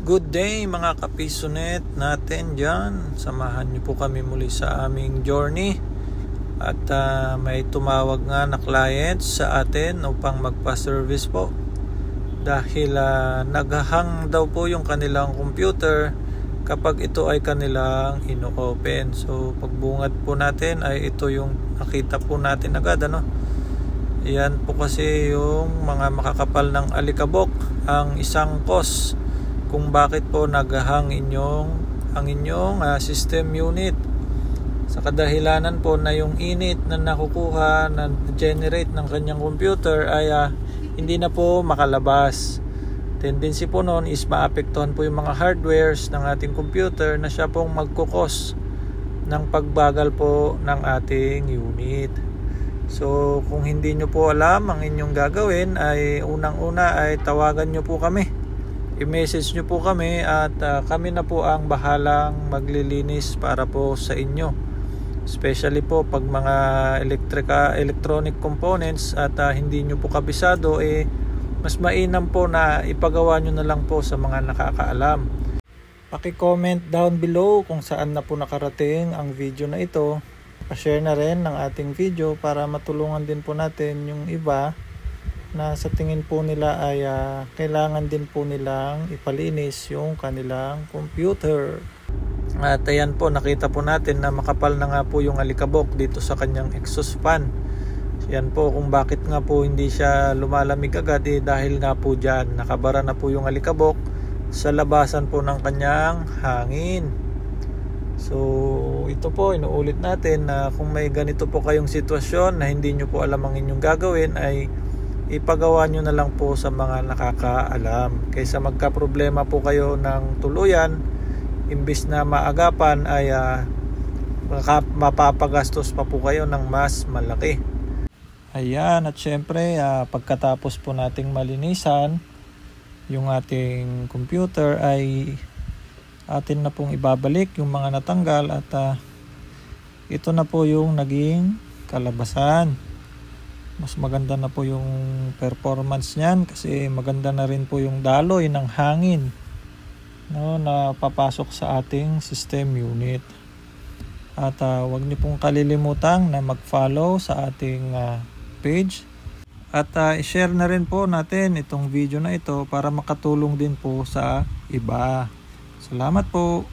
Good day mga kapisonet natin dyan. Samahan niyo po kami muli sa aming journey. At may tumawag nga na client sa atin upang magpa-service po. Dahil naghahang daw po yung kanilang computer kapag ito ay kanilang ino-open. So pagbungad po natin ay ito yung nakita po natin agad, ano? Yan po kasi yung mga makakapal ng alikabok ang isang cause kung bakit po naghahang ang inyong system unit. Sa kadahilanan po na yung init na nakukuha na generate ng kanyang computer ay hindi na po makalabas. Tendency po noon is maapektuhan po yung mga hardwares ng ating computer na siya pong magkukos ng pagbagal po ng ating unit. So kung hindi nyo po alam ang inyong gagawin ay unang-una ay tawagan nyo po kami. I-message nyo po kami at kami na po ang bahalang maglilinis para po sa inyo. Especially po pag mga electronic components at hindi nyo po kabisado, mas mainam po na ipagawa nyo na lang po sa mga nakakaalam. Paki-comment down below kung saan na po nakarating ang video na ito. Pa-share na rin ng ating video para matulungan din po natin yung iba na sa tingin po nila ay kailangan din po nilang ipalinis yung kanilang computer. At ayan po, nakita po natin na makapal na nga po yung alikabok dito sa kanyang exhaust fan. Yan po kung bakit nga po hindi siya lumalamig agad, dahil nga po dyan nakabara na po yung alikabok sa labasan po ng kanyang hangin. So ito po, inuulit natin na kung may ganito po kayong sitwasyon na hindi nyo po alam ang inyong gagawin, ay ipagawa nyo na lang po sa mga nakakaalam. Kaysa magka-problema po kayo ng tuluyan, imbis na maagapan ay mapapagastos pa po kayo ng mas malaki. Ayan, at syempre pagkatapos po nating malinisan yung ating computer ay atin na pong ibabalik yung mga natanggal at ito na po yung naging kalabasan. Mas maganda na po yung performance niyan kasi maganda na rin po yung daloy ng hangin na papasok sa ating system unit. At huwag niyo pong kalilimutang na mag-follow sa ating page at i-share na rin po natin itong video na ito para makatulong din po sa iba. Salamat po.